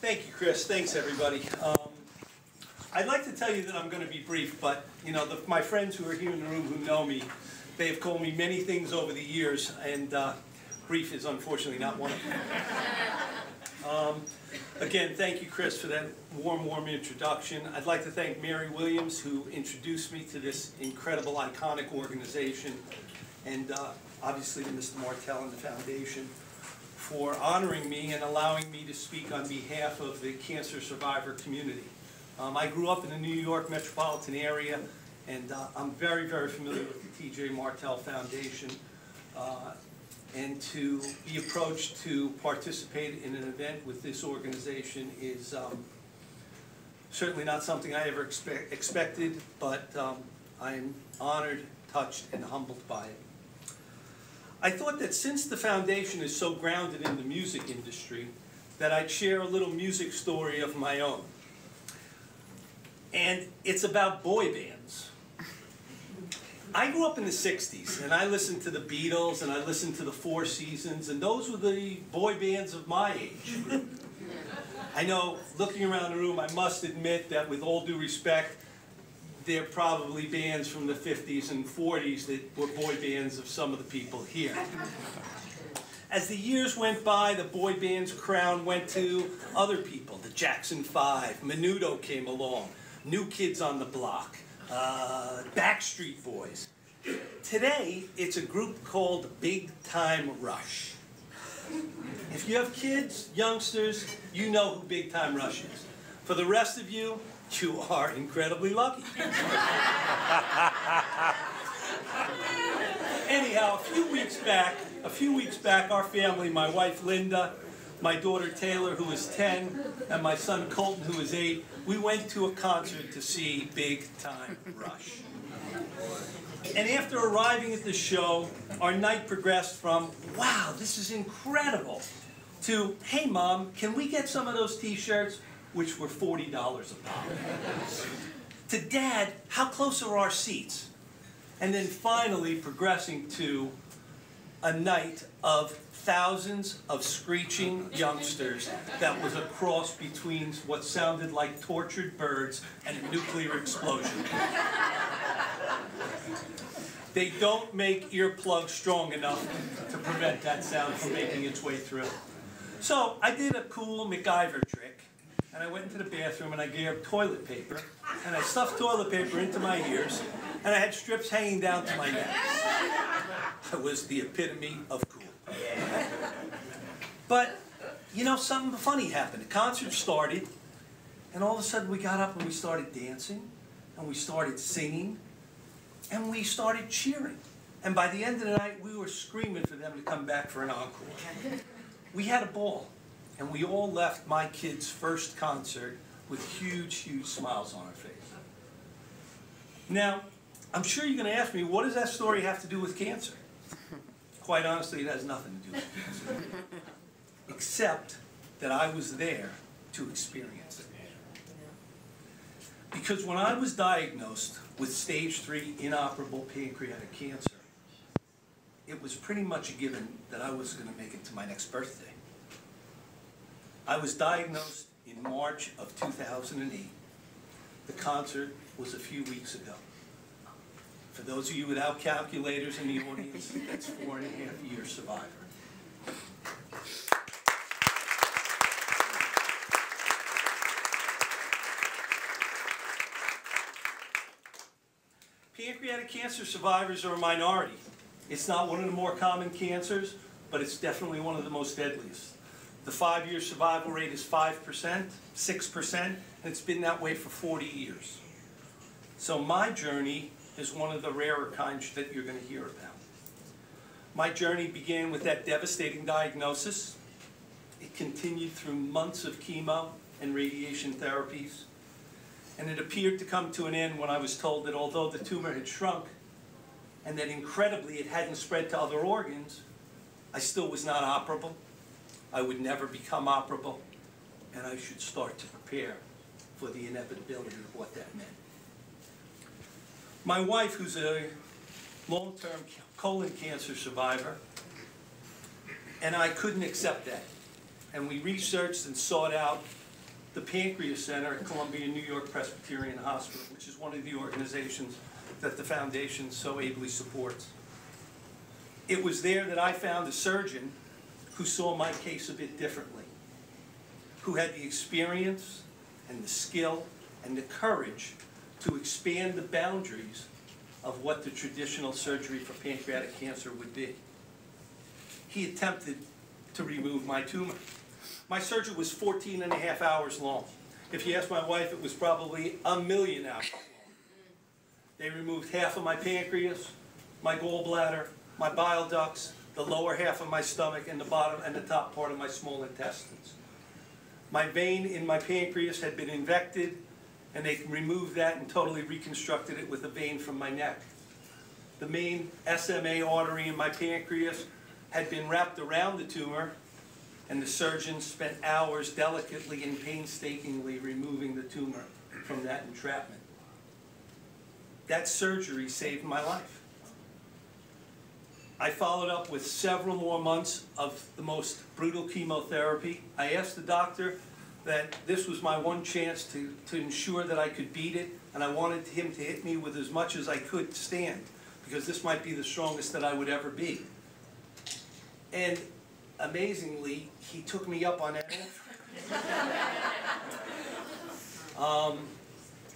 Thank you, Chris. Thanks, everybody. I'd like to tell you that I'm going to be brief, but you know, my friends who are here in the room who know me, they have called me many things over the years, and brief is unfortunately not one of them. Again, thank you, Chris, for that warm introduction. I'd like to thank Mary Williams, who introduced me to this incredible, iconic organization, and obviously to Mr. Martell and the Foundation for honoring me and allowing me to speak on behalf of the cancer survivor community. I grew up in the New York metropolitan area, and I'm very familiar with the T.J. Martell Foundation. And to be approached to participate in an event with this organization is certainly not something I ever expected, but I'm honored, touched, and humbled by it. I thought that since the foundation is so grounded in the music industry, that I'd share a little music story of my own. And it's about boy bands. I grew up in the 60s, and I listened to the Beatles, and I listened to the Four Seasons, and those were the boy bands of my age. I know, looking around the room, I must admit that with all due respect, there are probably bands from the 50s and 40s that were boy bands of some of the people here. As the years went by, the boy band's crown went to other people. The Jackson 5, Menudo came along, New Kids on the Block, Backstreet Boys. Today, it's a group called Big Time Rush. If you have kids, youngsters, you know who Big Time Rush is. For the rest of you, you are incredibly lucky. Anyhow, a few weeks back, our family, my wife Linda, my daughter Taylor, who is 10, and my son Colton, who is 8, we went to a concert to see Big Time Rush. And after arriving at the show, our night progressed from, wow, this is incredible, to, hey Mom, can we get some of those t-shirts? Which were $40 a pop. To Dad, how close are our seats? And then finally progressing to a night of thousands of screeching youngsters that was a cross between what sounded like tortured birds and a nuclear explosion. They don't make earplugs strong enough to prevent that sound from making its way through. So I did a cool MacGyver trick. And I went into the bathroom and I grabbed toilet paper, and I stuffed toilet paper into my ears, and I had strips hanging down to my neck. I was the epitome of cool. But, you know, something funny happened. The concert started, and all of a sudden we got up and we started dancing, and we started singing, and we started cheering. And by the end of the night, we were screaming for them to come back for an encore. We had a ball. And we all left my kids' first concert with huge smiles on our face. Now, I'm sure you're going to ask me, what does that story have to do with cancer? Quite honestly, it has nothing to do with cancer. Except that I was there to experience it. Because when I was diagnosed with stage 3 inoperable pancreatic cancer, it was pretty much a given that I was going to make it to my next birthday. I was diagnosed in March of 2008. The concert was a few weeks ago. For those of you without calculators in the audience, that's 4.5-year survivor. Pancreatic cancer survivors are a minority. It's not one of the more common cancers, but it's definitely one of the most deadliest. The 5-year survival rate is 5%, 6%, and it's been that way for 40 years. So my journey is one of the rarer kinds that you're going to hear about. My journey began with that devastating diagnosis. It continued through months of chemo and radiation therapies, and it appeared to come to an end when I was told that although the tumor had shrunk, and that incredibly it hadn't spread to other organs, I still was not operable. I would never become operable, and I should start to prepare for the inevitability of what that meant. My wife, who's a long-term colon cancer survivor, and I couldn't accept that. And we researched and sought out the Pancreas Center at Columbia New York Presbyterian Hospital, which is one of the organizations that the foundation so ably supports. It was there that I found a surgeon who saw my case a bit differently, who had the experience and the skill and the courage to expand the boundaries of what the traditional surgery for pancreatic cancer would be. He attempted to remove my tumor. My surgery was 14 and a half hours long. If you ask my wife, it was probably 1,000,000 hours long. They removed half of my pancreas, my gallbladder, my bile ducts, the lower half of my stomach, and the bottom and the top part of my small intestines. My vein in my pancreas had been infected, and they removed that and totally reconstructed it with a vein from my neck. The main SMA artery in my pancreas had been wrapped around the tumor, and the surgeon spent hours delicately and painstakingly removing the tumor from that entrapment. That surgery saved my life. I followed up with several more months of the most brutal chemotherapy. I asked the doctor that this was my one chance to ensure that I could beat it, and I wanted him to hit me with as much as I could stand, because this might be the strongest that I would ever be. And amazingly, he took me up on that offer.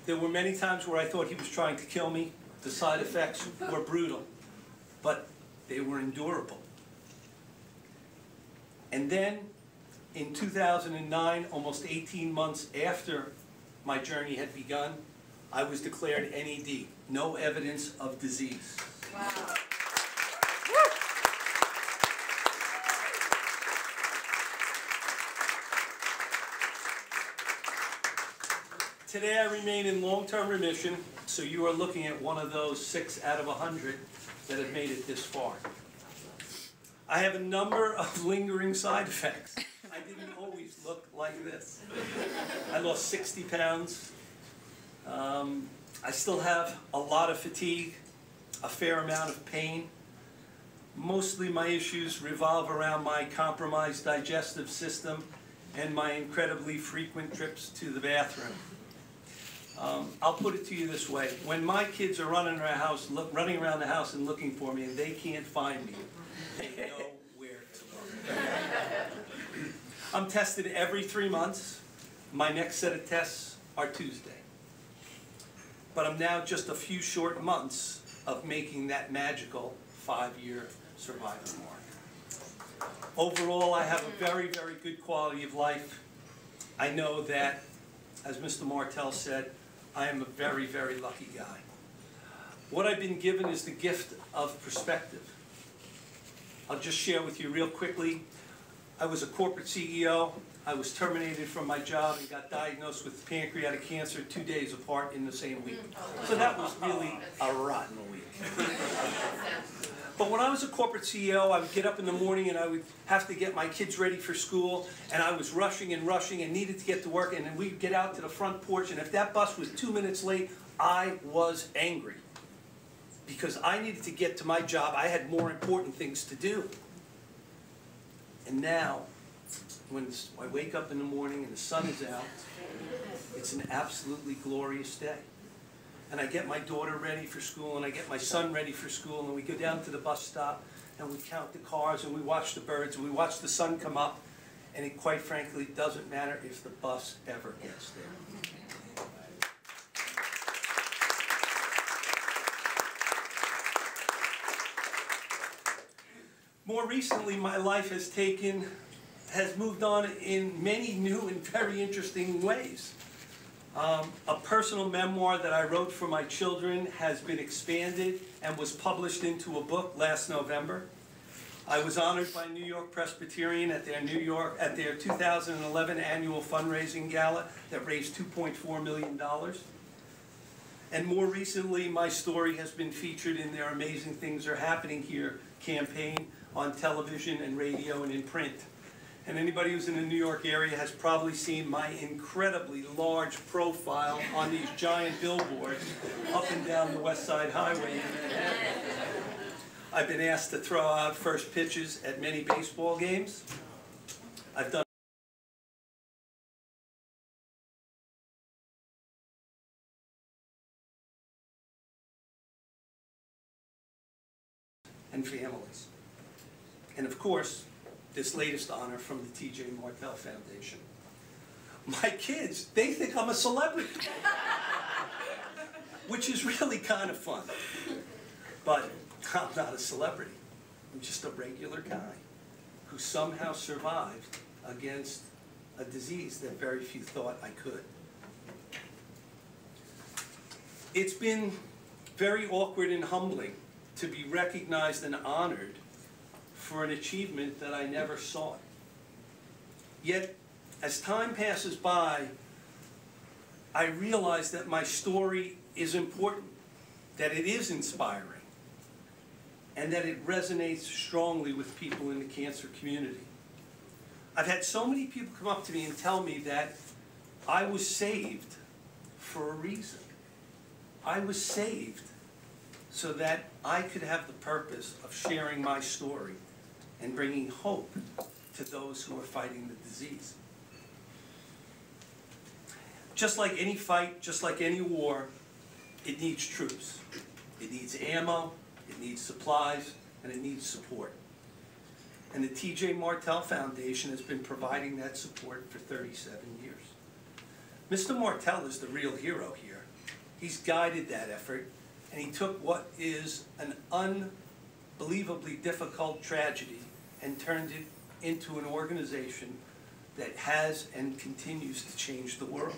There were many times where I thought he was trying to kill me. The side effects were brutal, but they were endurable. And then, in 2009, almost 18 months after my journey had begun, I was declared NED, no evidence of disease. Wow. Today I remain in long-term remission, so you are looking at one of those 6 out of 100 that have made it this far. I have a number of lingering side effects. I didn't always look like this. I lost 60 pounds. I still have a lot of fatigue, a fair amount of pain. Mostly my issues revolve around my compromised digestive system and my incredibly frequent trips to the bathroom. I'll put it to you this way. When my kids are running around the house and looking for me and they can't find me, they know where to look. I'm tested every 3 months. My next set of tests are Tuesday. But I'm now just a few short months of making that magical 5-year survival mark. Overall, I have a very, very good quality of life. I know that, as Mr. Martell said, I am a very, very lucky guy. What I've been given is the gift of perspective. I'll just share with you real quickly. I was a corporate CEO. I was terminated from my job and got diagnosed with pancreatic cancer 2 days apart in the same week. So that was really a rotten week. But when I was a corporate CEO, I would get up in the morning and I would have to get my kids ready for school, and I was rushing and rushing and needed to get to work, and then we'd get out to the front porch, and if that bus was 2 minutes late, I was angry. Because I needed to get to my job. I had more important things to do. And now, when I wake up in the morning and the sun is out, it's an absolutely glorious day. And I get my daughter ready for school, and I get my son ready for school, and we go down to the bus stop, and we count the cars, and we watch the birds, and we watch the sun come up, and it quite frankly doesn't matter if the bus ever gets there. More recently, my life has moved on in many new and very interesting ways. A personal memoir that I wrote for my children has been expanded and was published into a book last November. I was honored by New York Presbyterian at their 2011 annual fundraising gala that raised $2.4 million. And more recently, my story has been featured in their Amazing Things Are Happening Here campaign on television and radio and in print. And anybody who's in the New York area has probably seen my incredibly large profile on these giant billboards up and down the West Side Highway in Manhattan. I've been asked to throw out first pitches at many baseball games. I've done and families. And of course, this latest honor from the T.J. Martell Foundation. My kids, they think I'm a celebrity, which is really kind of fun. But I'm not a celebrity. I'm just a regular guy who somehow survived against a disease that very few thought I could. It's been very awkward and humbling to be recognized and honored for an achievement that I never sought. Yet, as time passes by, I realize that my story is important, that it is inspiring, and that it resonates strongly with people in the cancer community. I've had so many people come up to me and tell me that I was saved for a reason. I was saved so that I could have the purpose of sharing my story and bringing hope to those who are fighting the disease. Just like any fight, just like any war, it needs troops. It needs ammo, it needs supplies, and it needs support. And the T.J. Martell Foundation has been providing that support for 37 years. Mr. Martell is the real hero here. He's guided that effort, and he took what is an unbelievably difficult tragedy and turned it into an organization that has and continues to change the world.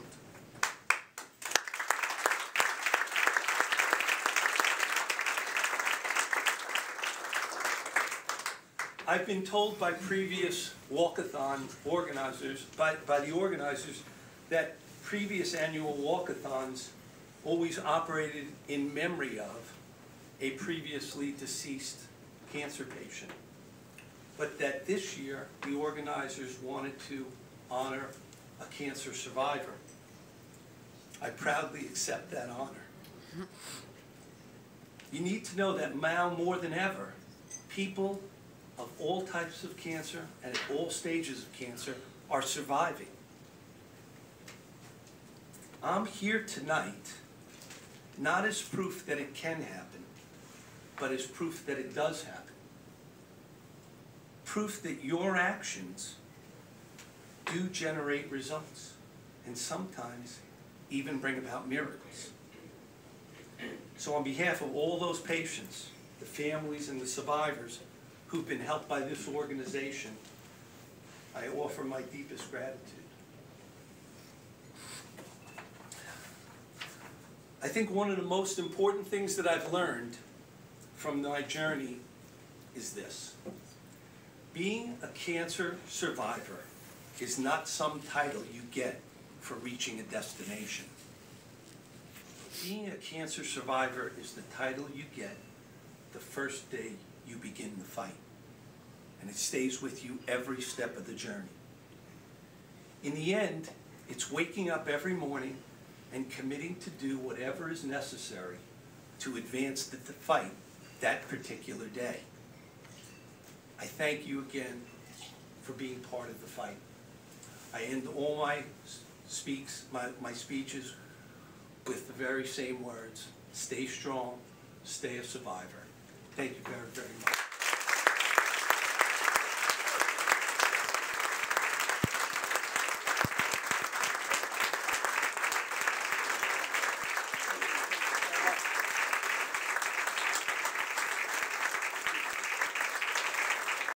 I've been told by previous walkathon organizers, by the organizers, that previous annual walkathons always operated in memory of a previously deceased cancer patient. But that this year, the organizers wanted to honor a cancer survivor. I proudly accept that honor. You need to know that now more than ever, people of all types of cancer and at all stages of cancer are surviving. I'm here tonight not as proof that it can happen, but as proof that it does happen. Proof that your actions do generate results and sometimes even bring about miracles. So on behalf of all those patients, the families and the survivors who've been helped by this organization, I offer my deepest gratitude. I think one of the most important things that I've learned from my journey is this. Being a cancer survivor is not some title you get for reaching a destination. Being a cancer survivor is the title you get the first day you begin the fight. And it stays with you every step of the journey. In the end, it's waking up every morning and committing to do whatever is necessary to advance the fight that particular day. I thank you again for being part of the fight. I end all my speeches with the very same words: stay strong, stay a survivor. Thank you very, very much.